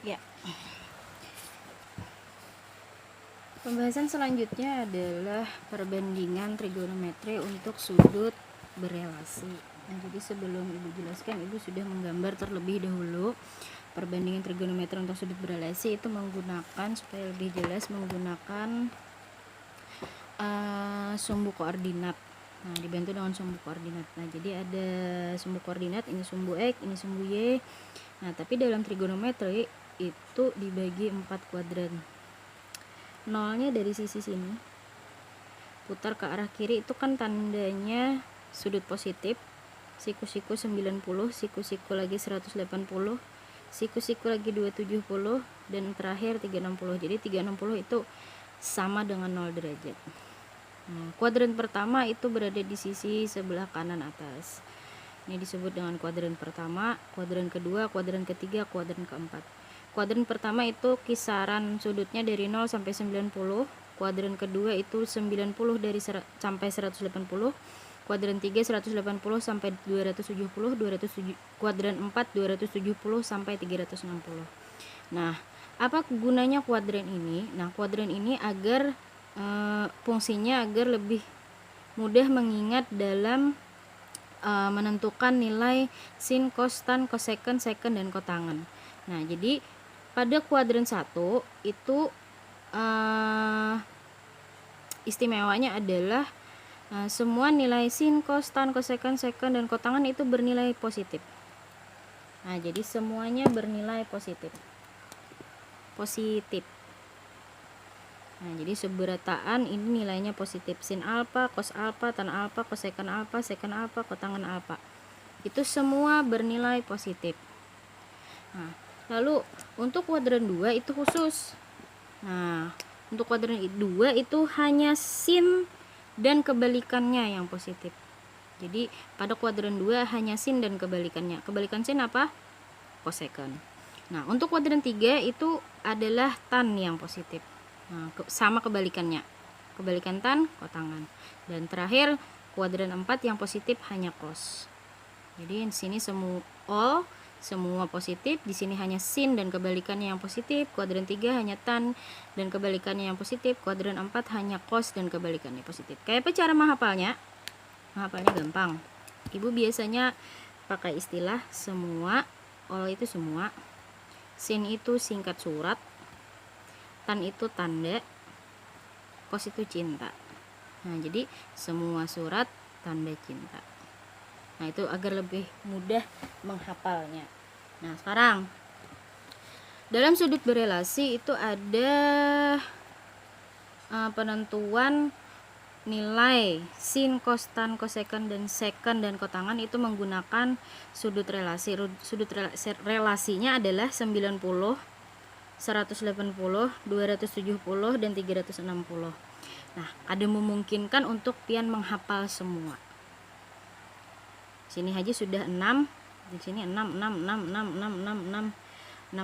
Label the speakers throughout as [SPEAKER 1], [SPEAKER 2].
[SPEAKER 1] Ya, pembahasan selanjutnya adalah perbandingan trigonometri untuk sudut berelasi. Nah, jadi sebelum Ibu jelaskan, Ibu sudah menggambar terlebih dahulu perbandingan trigonometri untuk sudut berelasi itu menggunakan, supaya lebih jelas, menggunakan sumbu koordinat. Nah, dibantu dengan sumbu koordinat. Nah, jadi ada sumbu koordinat, ini sumbu X, ini sumbu Y. Nah, tapi dalam trigonometri itu dibagi 4 kuadran. Nolnya dari sisi sini, putar ke arah kiri, itu kan tandanya sudut positif. Siku-siku 90, siku-siku lagi 180, siku-siku lagi 270, dan terakhir 360. Jadi 360 itu sama dengan 0 derajat. Nah, kuadran pertama itu berada di sisi sebelah kanan atas. Ini disebut dengan kuadran pertama, kuadran kedua, kuadran ketiga, kuadran keempat. Kuadran pertama itu kisaran sudutnya dari 0 sampai 90. Kuadran kedua itu 90 sampai 180. Kuadran 3 180 sampai 270, kuadran 4 270 sampai 360. Nah, apa gunanya kuadran ini? Nah, kuadran ini agar fungsinya agar lebih mudah mengingat dalam menentukan nilai sin, cos, tan, cosecant, secant, dan kotangan. Nah, jadi pada kuadran 1 itu istimewanya adalah semua nilai sin, cos, tan, cosecant, secant, dan kotangan itu bernilai positif. Nah, jadi semuanya bernilai positif. Nah, jadi seberataan ini nilainya positif. Sin alfa, cos alfa, tan alfa, cosecant alfa, secant alfa, kotangan alfa. Itu semua bernilai positif. Nah, lalu untuk kuadran 2 itu khusus. Nah, untuk kuadran 2 itu hanya sin dan kebalikannya yang positif. Jadi pada kuadran 2 hanya sin dan kebalikannya. Kebalikan sin apa? Cosecant. Nah, untuk kuadran 3 itu adalah tan yang positif. Nah, sama kebalikannya. Kebalikan tan, kotangan. Dan terakhir kuadran 4 yang positif hanya cos. Jadi di sini semua positif, di sini hanya sin dan kebalikannya yang positif. Kuadran 3 hanya tan dan kebalikannya yang positif. Kuadran 4 hanya cos dan kebalikannya positif. Kayak apa cara menghafalnya? Menghafalnya gampang. Ibu biasanya pakai istilah semua, itu semua, sin itu singkat surat, tan itu tanda, cos itu cinta. Nah, jadi semua surat tanda cinta. Nah, itu agar lebih mudah menghafalnya. Nah, sekarang dalam sudut berelasi itu ada penentuan nilai sin, cos, tan, cosecant, dan secant, dan kotangan itu menggunakan sudut relasi. Sudut relasinya adalah 90, 180, 270, dan 360. Nah, ada memungkinkan untuk pian menghafal semua. Sini aja sudah 6, di sini 6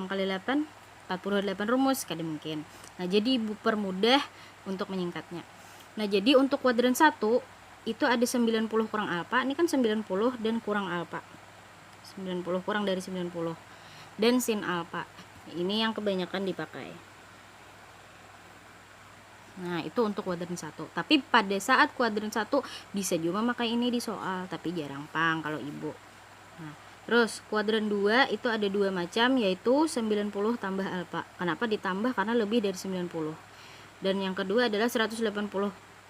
[SPEAKER 1] kali 8 48 rumus kada mungkin. Nah, jadi Ibu permudah untuk menyingkatnya. Nah, jadi untuk kuadran 1 itu ada 90 kurang alfa. Ini kan 90 dan kurang alfa. 90 kurang dari 90 dan sin alfa. Ini yang kebanyakan dipakai. Nah, itu untuk kuadran 1. Tapi pada saat kuadran 1 bisa juga memakai ini di soal, tapi jarang pang kalau Ibu. Nah, terus kuadran 2 itu ada 2 macam, yaitu 90 tambah alfa. Kenapa ditambah? Karena lebih dari 90. Dan yang kedua adalah 180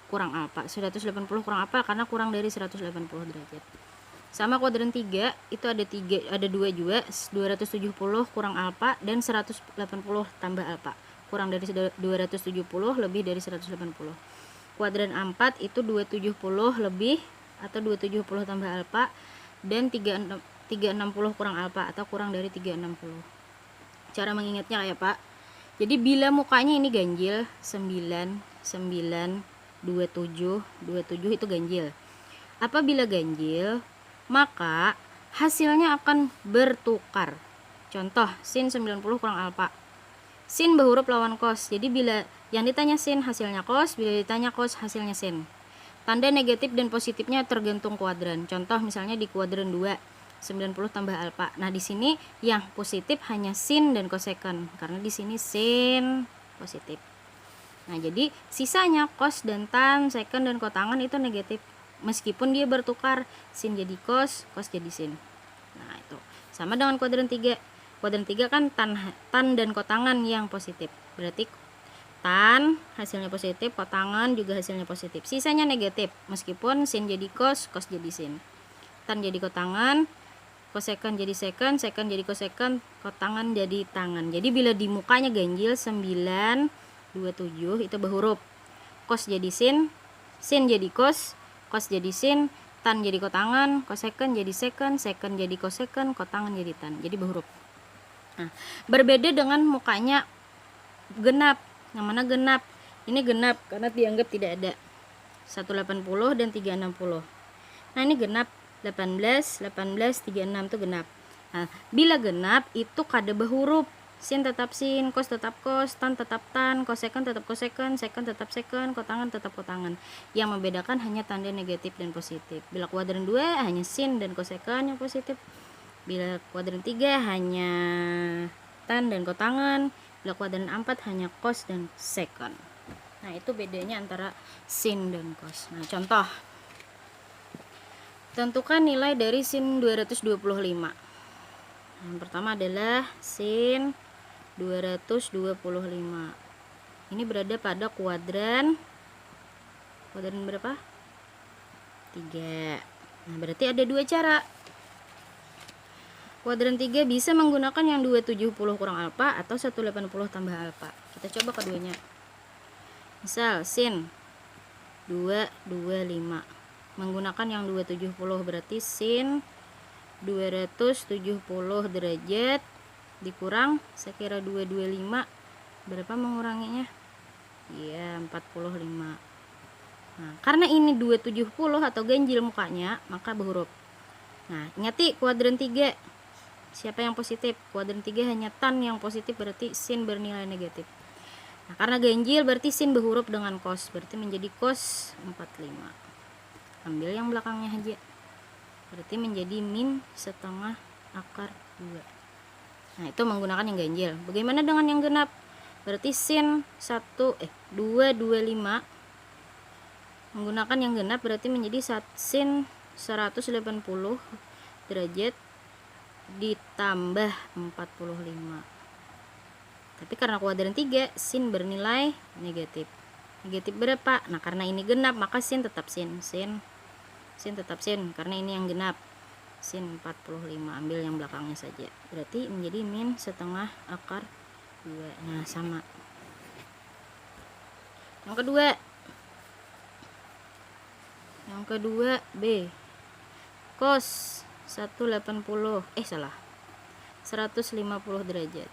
[SPEAKER 1] kurang alfa. 180 kurang alfa karena kurang dari 180 derajat. Sama kuadran 3 itu ada 2 juga, 270 kurang alfa dan 180 tambah alfa. Kurang dari 270 lebih dari 180. Kuadran 4 itu 270 lebih atau 270 tambah alfa dan 360 kurang alfa atau kurang dari 360. Cara mengingatnya kayak Pak. Jadi bila mukanya ini ganjil 9, 9, 27, 27 itu ganjil. Apabila ganjil, maka hasilnya akan bertukar. Contoh, sin 90 kurang alfa. Sin berhuruf lawan cos. Jadi bila yang ditanya sin hasilnya cos, bila ditanya cos hasilnya sin. Tanda negatif dan positifnya tergantung kuadran. Contoh misalnya di kuadran 2 90 tambah alfa. Nah, di sini yang positif hanya sin dan kosekon karena di sini sin positif. Nah, jadi sisanya cos dan tan, sekon dan kotangan itu negatif. Meskipun dia bertukar, sin jadi cos jadi sin. Nah, itu. Sama dengan kuadran 3. Kuadran 3 kan tan dan kotangan yang positif. Berarti tan hasilnya positif, kotangan juga hasilnya positif. Sisanya negatif, meskipun sin jadi cos jadi sin. Tan jadi kotangan, kosekon jadi sekon jadi kosekon, kotangan jadi tangan. Jadi bila di mukanya ganjil 9, 27 itu berhuruf. Cos jadi sin jadi cos jadi sin, tan jadi kotangan, kosekon jadi sekon jadi kosekon, kotangan jadi tan. Jadi berhuruf. Nah, berbeda dengan mukanya genap. Yang mana genap? Ini genap karena dianggap tidak ada 180 dan 360. Nah, ini genap 18, 36 itu genap. Nah, bila genap itu kada berhuruf. Sin tetap sin, cos tetap cos, tan tetap tan, kosekon tetap kosekon, sekon tetap sekon, kotangan tetap kotangan. Yang membedakan hanya tanda negatif dan positif. Bila kuadran 2 hanya sin dan kosekon yang positif. Bila kuadran 3 hanya tan dan kotangan. Bila kuadran 4 hanya cos dan sekon. Nah, itu bedanya antara sin dan cos. Nah, contoh. Tentukan nilai dari sin 225. Yang pertama adalah sin 225. Ini berada pada kuadran berapa? 3. Nah, berarti ada dua cara. Kuadran 3 bisa menggunakan yang 270 kurang alfa atau 180 tambah alfa. Kita coba keduanya. Misal sin 225 menggunakan yang 270 berarti sin 270 derajat dikurang saya kira 225 berapa menguranginya? Iya, 45. Nah, karena ini 270 atau ganjil mukanya, maka berhuruf. Nah, ingati kuadran 3. Siapa yang positif? Kuadran 3 hanya tan yang positif, berarti sin bernilai negatif. Nah, karena ganjil berarti sin berhuruf dengan cos, berarti menjadi cos 45. Ambil yang belakangnya aja. Berarti menjadi min setengah akar 2. Nah, itu menggunakan yang ganjil. Bagaimana dengan yang genap? Berarti sin 225 menggunakan yang genap berarti menjadi sin 180 derajat ditambah 45. Tapi karena kuadran 3 sin bernilai negatif. Negatif berapa? Nah, karena ini genap maka sin tetap sin tetap sin karena ini yang genap. Sin 45, ambil yang belakangnya saja. Berarti menjadi min setengah akar 2. Nah, sama. Yang kedua B. Cos 180 150 derajat.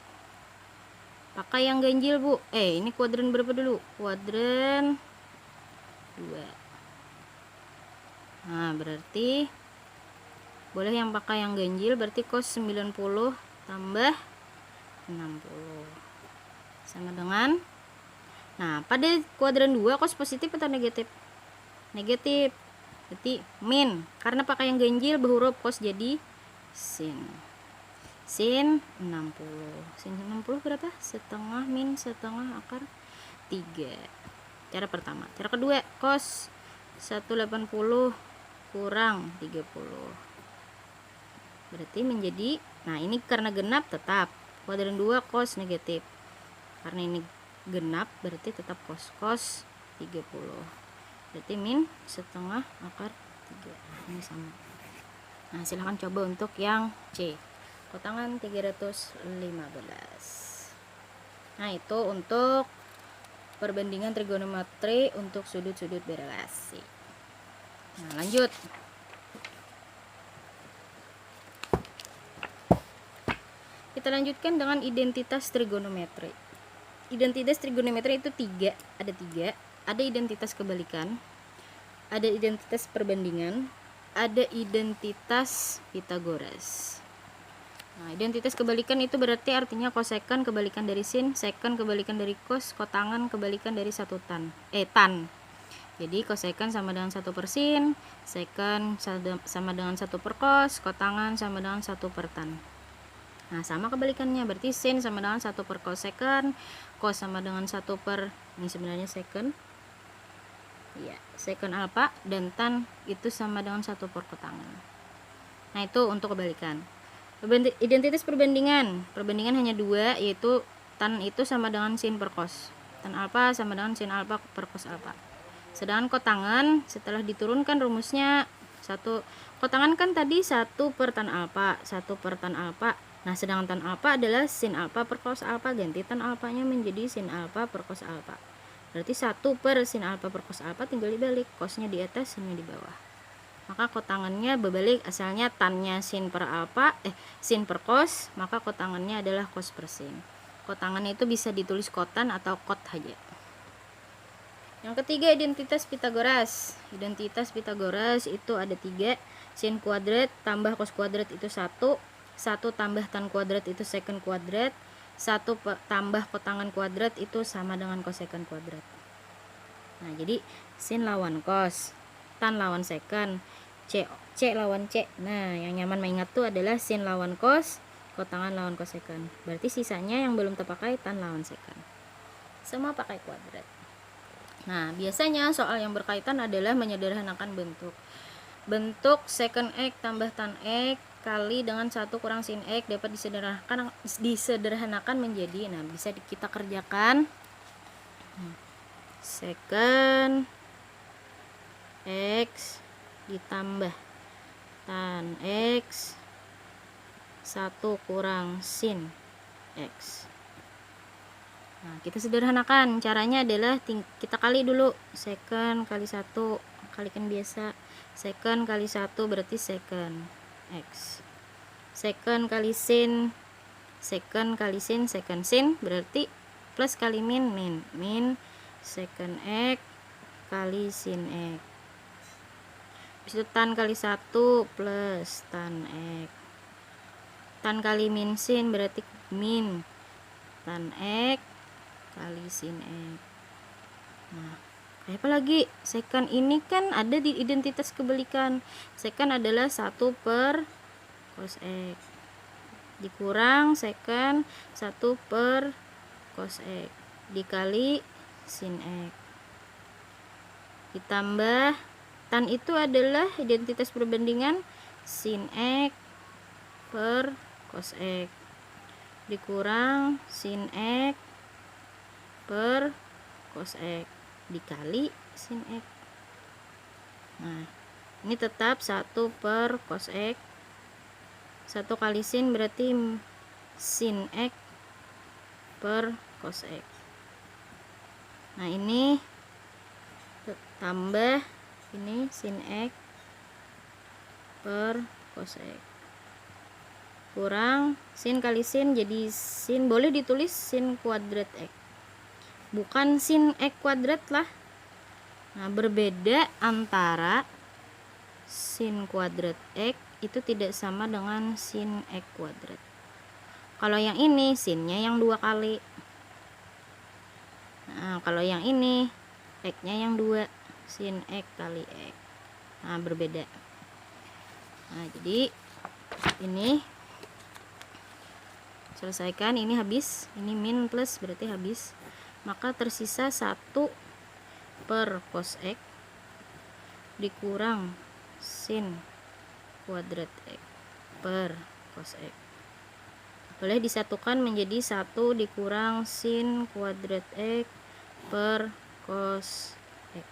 [SPEAKER 1] Pakai yang ganjil, Bu. Ini kuadran berapa dulu? Kuadran 2. Nah, berarti boleh yang pakai yang ganjil, berarti cos 90 tambah 60 sama dengan, nah, pada kuadran 2 cos positif atau negatif? Negatif. Berarti min, karena pakai yang ganjil berhuruf cos jadi sin 60. Sin 60 berapa? Setengah min setengah akar 3. Cara pertama. Cara kedua, cos 180 kurang 30. Berarti menjadi, nah ini karena genap tetap kuadran 2 cos negatif. Karena ini genap berarti tetap cos 30. Berarti min setengah akar 3. Ini sama. Nah, silahkan coba untuk yang C. Kotangan 315. Nah, itu untuk perbandingan trigonometri untuk sudut-sudut berelasi. Nah, lanjut. Kita lanjutkan dengan identitas trigonometri. Identitas trigonometri itu 3, ada 3. Ada identitas kebalikan, ada identitas perbandingan, ada identitas Pythagoras. Nah, identitas kebalikan itu berarti artinya kosekon kebalikan dari sin, sekon kebalikan dari cos, kotangan kebalikan dari tan. Jadi kosekant sama dengan 1 per sin, sekant sama dengan 1 per cos, kotangan sama dengan 1 per tan. Nah, sama kebalikannya, berarti sin sama dengan 1 per kosekant, cos sama dengan 1 per, ini sebenarnya sekant, ya, sekant alfa, dan tan itu sama dengan 1 per kotangan. Nah, itu untuk kebalikan. Identitas perbandingan hanya 2, yaitu tan itu sama dengan sin per cos, tan alfa sama dengan sin alfa per cos alfa. Sedangkan kotangan setelah diturunkan rumusnya, kotangan kan tadi 1 per tan alfa, 1 per tan alfa. Nah, sedangkan tan alfa adalah sin alfa per cos alfa, ganti tan alfanya menjadi sin alfa per cos alfa. Berarti 1 per sin alfa per cos alfa tinggal dibalik, cosnya di atas, sinnya di bawah. Maka kotangannya berbalik, asalnya tannya sin per alfa, sin per cos, maka kotangannya adalah cos per sin. Kotangannya itu bisa ditulis kotan atau kot aja. Yang ketiga, identitas Pitagoras. Identitas Pitagoras itu ada 3. Sin kuadrat tambah cos kuadrat itu 1. 1 tambah tan kuadrat itu sekant kuadrat. 1 tambah kotangan kuadrat itu sama dengan kosekant kuadrat. Nah, jadi sin lawan cos, tan lawan sekant, C lawan C. Nah, yang nyaman mengingat tuh adalah sin lawan cos, kotangan lawan kosekant. Berarti sisanya yang belum terpakai tan lawan sekant. Semua pakai kuadrat. Nah, biasanya soal yang berkaitan adalah menyederhanakan bentuk. Bentuk secant x tambah tan x kali dengan 1 kurang sin x dapat disederhanakan menjadi, nah bisa kita kerjakan secant x ditambah tan x 1 kurang sin x. Nah, kita sederhanakan. Caranya adalah kita kali dulu. Secant kali 1, kalikan biasa. Secant kali 1 berarti secant x. Secant kali sin, secant kali sin, secant sin berarti plus kali min, min secant x kali sin x. Habis itu tan kali 1 plus tan x. Tan kali min sin berarti min tan x kali sin x. Nah, kayak apa lagi? Secant ini kan ada di identitas kebalikan. Secant adalah 1 per cos x dikurang secant 1 per cos x dikali sin x ditambah tan itu adalah identitas perbandingan sin x per cos x dikurang sin x per cos x dikali sin x. Nah, ini tetap 1 per cos x, 1 kali sin berarti sin x per cos x. Nah, ini tambah ini sin x per cos x kurang sin kali sin, jadi sin boleh ditulis sin kuadrat x, bukan sin x kuadrat lah. Nah, berbeda antara sin kuadrat x itu tidak sama dengan sin x kuadrat. Kalau yang ini sinnya yang 2 kali. Nah, kalau yang ini x-nya yang 2, sin x kali x. Nah, berbeda. Nah, jadi ini selesaikan, ini habis, ini min plus berarti habis, maka tersisa 1 per cos x dikurang sin kuadrat x per cos x, boleh disatukan menjadi 1 dikurang sin kuadrat x per cos x.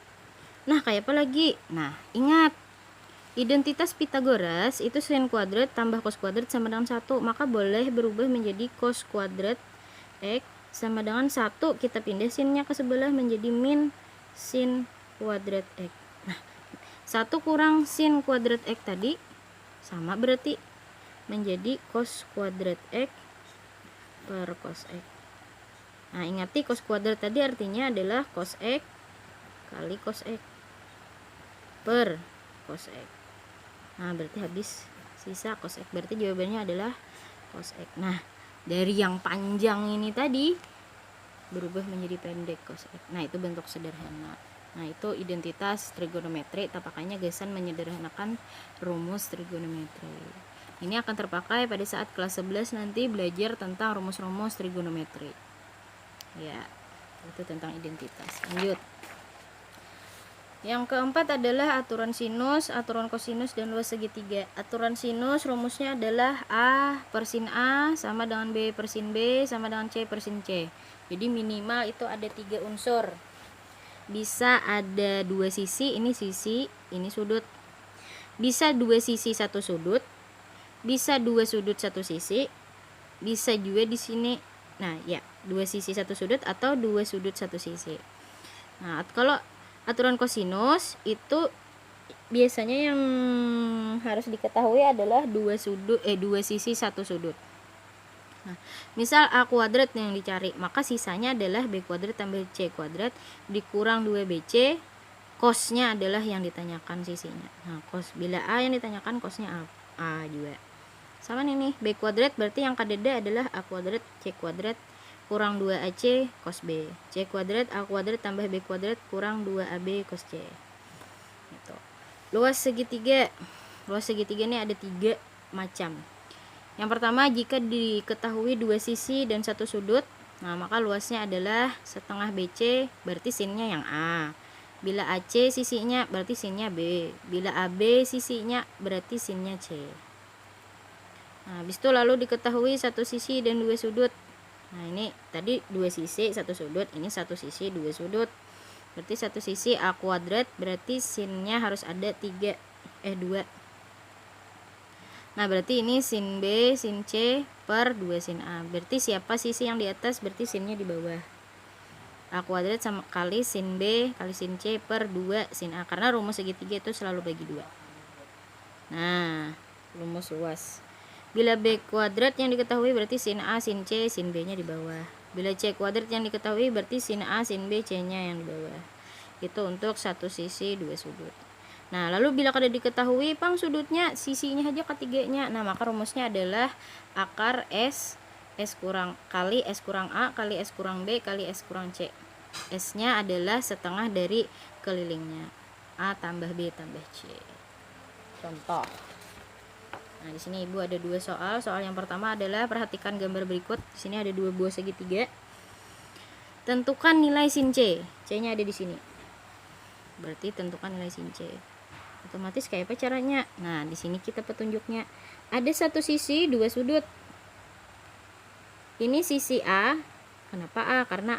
[SPEAKER 1] Nah, kayak apa lagi? Nah, ingat identitas Pitagoras itu sin kuadrat tambah cos kuadrat sama dengan 1, maka boleh berubah menjadi cos kuadrat x sama dengan 1, kita pindah sinnya ke sebelah menjadi min sin kuadrat x. Nah, 1 kurang sin kuadrat x tadi sama berarti menjadi cos kuadrat x per cos x. Nah, ingati cos kuadrat tadi artinya adalah cos x kali cos x per cos x. Nah, berarti habis, sisa cos x, berarti jawabannya adalah cos x. Nah, dari yang panjang ini tadi berubah menjadi pendek cos x. Nah, itu bentuk sederhana. Nah, itu identitas trigonometri, tapakannya Gasan menyederhanakan rumus trigonometri. Ini akan terpakai pada saat kelas 11 nanti belajar tentang rumus-rumus trigonometri. Ya, itu tentang identitas. Lanjut. Yang keempat adalah aturan sinus, aturan kosinus, dan luas segitiga. Aturan sinus rumusnya adalah A per sin A sama dengan B per sin B sama dengan C per sin C. Jadi minimal itu ada 3 unsur. Bisa ada 2 sisi, ini sudut. Bisa 2 sisi 1 sudut. Bisa 2 sudut 1 sisi. Bisa juga di sini. Nah, ya, 2 sisi 1 sudut atau 2 sudut 1 sisi. Nah, kalau aturan kosinus itu biasanya yang harus diketahui adalah 2 sisi 1 sudut. Nah, misal A kuadrat yang dicari, maka sisanya adalah B kuadrat tambah C kuadrat dikurang 2BC. Cosnya adalah yang ditanyakan sisinya. Nah, cos, bila A yang ditanyakan, cosnya A juga. Sama nih, B kuadrat berarti yang kadeda adalah A kuadrat C kuadrat kurang 2AC cos B. C kuadrat A kuadrat tambah B kuadrat kurang 2AB cos C. Gitu. Luas segitiga. Luas segitiga ini ada 3 macam. Yang pertama, jika diketahui 2 sisi dan 1 sudut, nah maka luasnya adalah setengah BC, berarti sinnya yang A. Bila AC sisinya berarti sinnya B. Bila AB sisinya berarti sinnya C. Nah, habis itu lalu diketahui 1 sisi dan 2 sudut. Nah, ini tadi 2 sisi 1 sudut, ini 1 sisi 2 sudut. Berarti 1 sisi A kuadrat, berarti sinnya harus ada 2. Nah, berarti ini sin B, sin C per 2 sin A. Berarti siapa sisi yang di atas, berarti sinnya di bawah. A kuadrat sama kali sin B kali sin C per 2 sin A. Karena rumus segitiga itu selalu bagi 2. Nah, rumus luas. Bila B kuadrat yang diketahui berarti sin A, sin C, sin B-nya di bawah. Bila C kuadrat yang diketahui berarti sin A, sin B, C-nya yang di bawah. Itu untuk 1 sisi 2 sudut. Nah, lalu bila kada diketahui pang sudutnya, sisinya aja ketiganya. Nah, maka rumusnya adalah akar S kurang kali S kurang A kali S kurang B kali S kurang C. S-nya adalah setengah dari kelilingnya. A tambah B tambah C. Contoh. Nah, di sini Ibu ada 2 soal. Soal yang pertama adalah perhatikan gambar berikut. Di sini ada 2 buah segitiga. Tentukan nilai sin C. C-nya ada di sini. Berarti tentukan nilai sin C. Otomatis kayak apa caranya? Nah, di sini kita petunjuknya. Ada 1 sisi 2 sudut. Ini sisi A. Kenapa A? Karena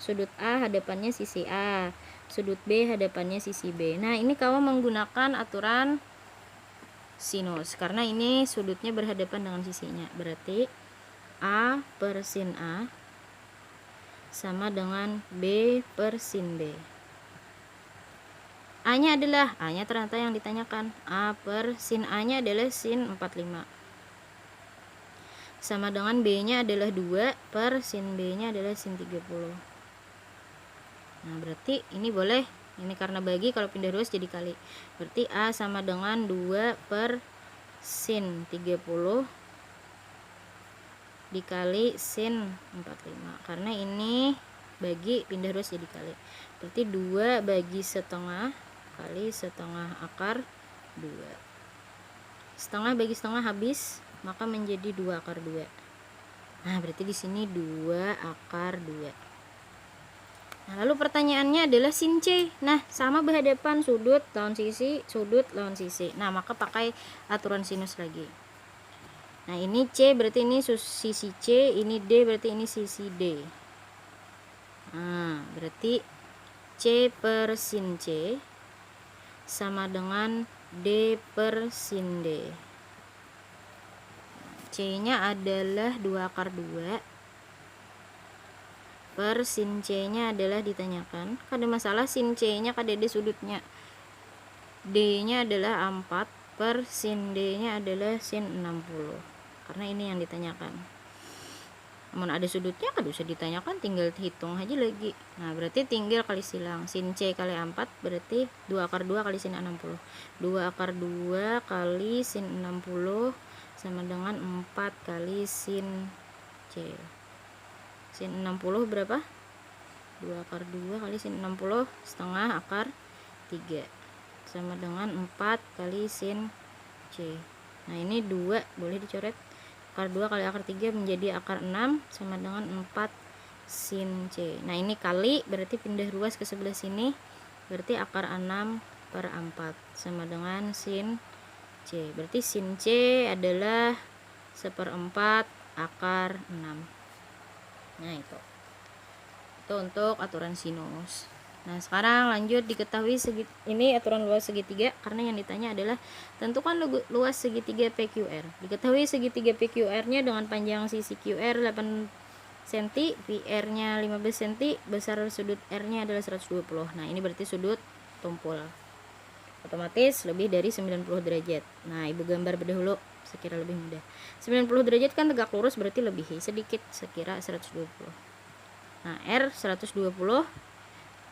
[SPEAKER 1] sudut A hadapannya sisi A. Sudut B hadapannya sisi B. Nah, ini kawan menggunakan aturan sinus. Karena ini sudutnya berhadapan dengan sisinya. Berarti A per sin A sama dengan B per sin B. A-nya adalah, A-nya ternyata yang ditanyakan. A per sin A-nya adalah sin 45. Sama dengan B-nya adalah 2 per sin B-nya adalah sin 30. Nah, berarti ini boleh. Ini karena bagi, kalau pindah ruas jadi kali. Berarti A sama dengan 2 per sin 30 dikali sin 45. Karena ini bagi, pindah ruas jadi kali. Berarti 2 bagi setengah kali setengah akar 2. Setengah bagi setengah habis, maka menjadi 2 akar 2. Nah, berarti di sini 2 akar 2. Nah, lalu pertanyaannya adalah sin C. Nah, sama berhadapan, sudut lawan sisi, sudut lawan sisi. Nah, maka pakai aturan sinus lagi. Nah, ini C berarti ini sisi C, ini D berarti ini sisi D. Nah, berarti C per sin C sama dengan D per sin D. C-nya adalah 2 akar 2 per sin C-nya adalah ditanyakan. Kada masalah sin C-nya kada ada sudutnya. D-nya adalah 4 per sin D-nya adalah sin 60. Karena ini yang ditanyakan. Namun ada sudutnya kada usah ditanyakan, tinggal hitung aja lagi. Nah, berarti tinggal kali silang. Sin C kali 4 berarti 2 akar 2 kali sin 60. 2 akar 2 kali sin 60 sama dengan 4 kali sin C. Sin 60 berapa? 2 akar 2 kali sin 60 setengah akar 3 sama dengan 4 kali sin C. Nah ini 2 boleh dicoret, akar 2 kali akar 3 menjadi akar 6 sama dengan 4 sin C. Nah ini kali berarti pindah ruas ke sebelah sini, berarti akar 6 per 4 sama dengan sin C. Berarti sin C adalah 1/4 akar 6. Nah itu untuk aturan sinus. Nah sekarang lanjut, diketahui ini aturan luas segitiga, karena yang ditanya adalah tentukan luas segitiga PQR. Diketahui segitiga PQR nya dengan panjang sisi QR 8 cm, PR nya 15 cm, besar sudut R nya adalah 120. Nah ini berarti sudut tumpul, otomatis lebih dari 90 derajat. Nah ibu gambar dahulu sekira lebih mudah. 90 derajat kan tegak lurus, berarti lebih sedikit sekira 120. Nah R 120,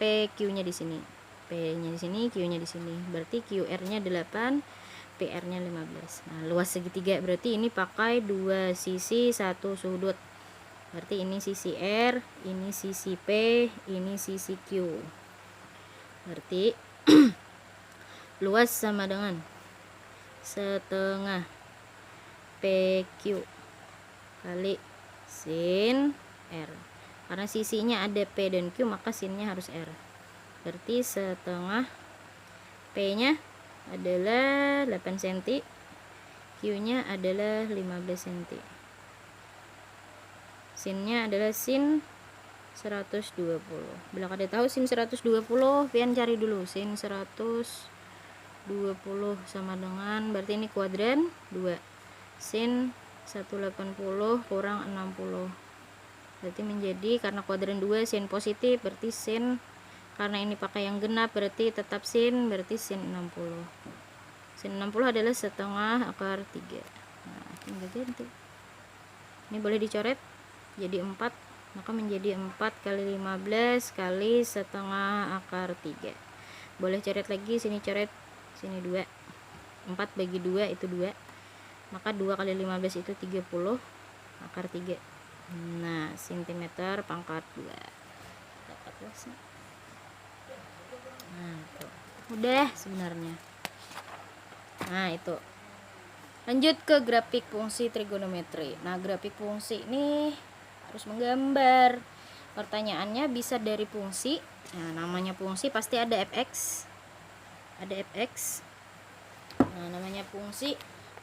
[SPEAKER 1] PQ nya di sini, P nya di sini, Q nya di sini, berarti QR nya 8, PR nya 15. Nah luas segitiga berarti ini pakai dua sisi satu sudut, berarti ini sisi R, ini sisi P, ini sisi Q. Berarti luas sama dengan setengah PQ kali sin R. Karena sisinya ada P dan Q, maka sinnya harus R. Berarti setengah P nya adalah 8 cm, Q nya adalah 15 cm. Sinnya adalah sin 120. Bila kalian tahu sin 120, pian cari dulu sin 120 sama dengan, berarti ini kuadran 2. Sin 180 kurang 60. Berarti menjadi, karena kuadran 2 sin positif, berarti sin, karena ini pakai yang genap berarti tetap sin, berarti sin 60. Sin 60 adalah setengah akar 3. Nah tinggal ganti, ini boleh dicoret jadi 4, maka menjadi 4 kali 15 kali setengah akar 3. Boleh coret lagi, sini coret, sini 2, 4 bagi 2 itu 2, maka 2 kali 15 itu 30 akar 3. Nah sentimeter pangkat 2 dapat luasnya. Nah itu udah sebenarnya. Nah itu lanjut ke grafik fungsi trigonometri. Nah grafik fungsi ini harus menggambar. Pertanyaannya bisa dari fungsi. Nah namanya fungsi pasti ada fx, ada fx. Nah namanya fungsi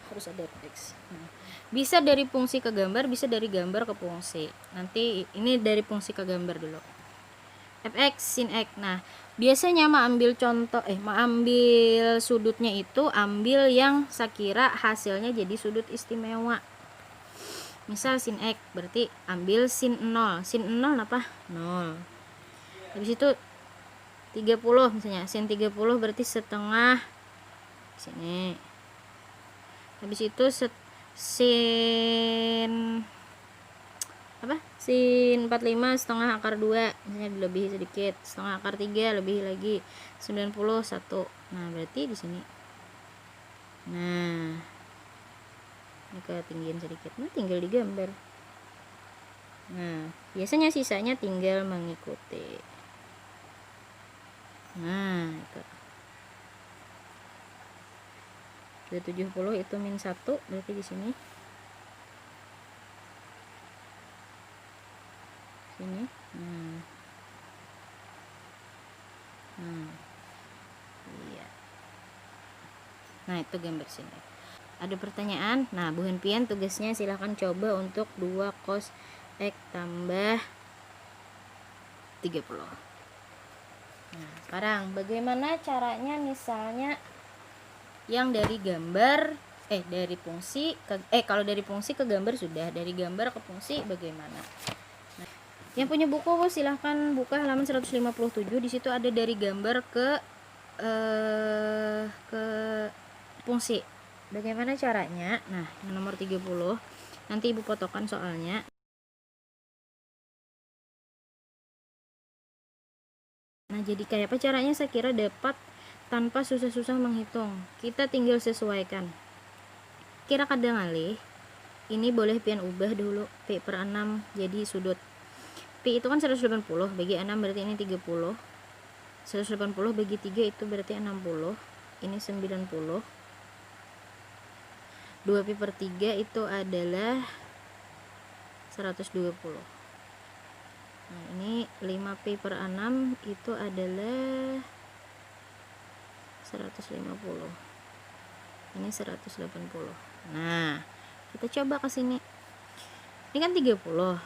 [SPEAKER 1] harus ada fx. Nah, bisa dari fungsi ke gambar, bisa dari gambar ke fungsi. Nanti ini dari fungsi ke gambar dulu. Fx sin x. Nah biasanya ambil contoh, ambil sudutnya itu ambil yang sekira hasilnya jadi sudut istimewa. Misal sin x, berarti ambil sin 0. Sin 0 apa? 0. Habis itu 30 misalnya, sin 30 berarti setengah sini. Habis itu sin apa? Sin 45 setengah akar 2, misalnya lebih sedikit, setengah akar 3 lebih lagi 91. Nah, berarti di sini. Nah, ini ketinggian sedikit. Nah, tinggal digambar. Nah, biasanya sisanya tinggal mengikuti. Nah, itu. 270 itu min 1, berarti di sini. Sini. Iya. Nah, itu gambar sini. Ada pertanyaan? Nah, Bu Henpian tugasnya silahkan coba untuk 2 cos X tambah 30. Nah, sekarang bagaimana caranya misalnya yang dari gambar dari fungsi ke kalau dari fungsi ke gambar sudah, dari gambar ke fungsi bagaimana? Nah, yang punya buku silahkan buka halaman 157. Di situ ada dari gambar ke fungsi. Bagaimana caranya? Nah, yang nomor 30 nanti Ibu fotokan soalnya. Nah, jadi kayak apa caranya? Saya kira dapat tanpa susah-susah menghitung. Kita tinggal sesuaikan. Kira kadang alih. Ini boleh pian ubah dulu P/6 jadi sudut. Pi itu kan 180, bagi 6 berarti ini 30. 180 bagi 3 itu berarti 60. Ini 90. 2 Pi per 3 itu adalah 120. Nah, ini 5 Pi per 6 itu adalah 150. Ini 180. Nah, kita coba ke sini. Ini kan 30.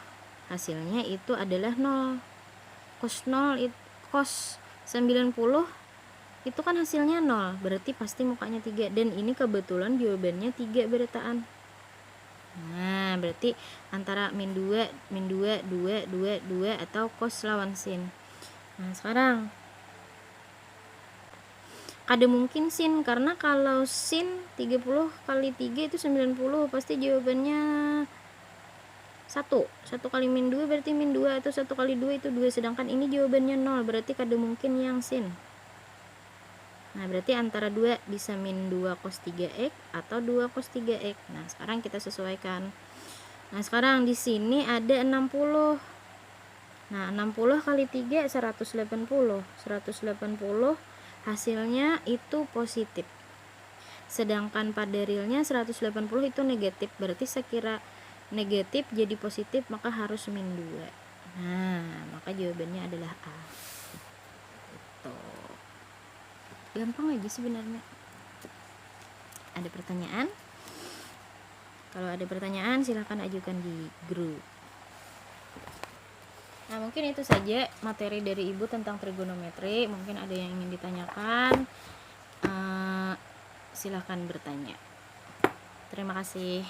[SPEAKER 1] Hasilnya itu adalah 0. Cos 0 cos 90 itu kan hasilnya 0, berarti pasti mukanya 3, dan ini kebetulan jawabannya 3 berataan. Nah, berarti antara min 2, 2, 2 atau cos lawan sin. Nah, sekarang ada mungkin sin, karena kalau sin 30 kali 3 itu 90, pasti jawabannya 1 kali min 2 berarti min 2, atau 1 kali 2 itu 2, sedangkan ini jawabannya 0, berarti kada mungkin yang sin. Nah, berarti antara 2 bisa min 2 cos 3x atau 2 cos 3x. Nah, sekarang kita sesuaikan. Nah, sekarang di sini ada 60. Nah, 60 kali 3 180. 180 hasilnya itu positif. Sedangkan pada realnya 180 itu negatif, berarti sekira negatif jadi positif maka harus min 2. Nah, maka jawabannya adalah A. Itu gampang aja sebenarnya. Ada pertanyaan? Kalau ada pertanyaan silahkan ajukan di grup. Nah, mungkin itu saja materi dari Ibu tentang trigonometri. Mungkin ada yang ingin ditanyakan, silahkan bertanya. Terima kasih.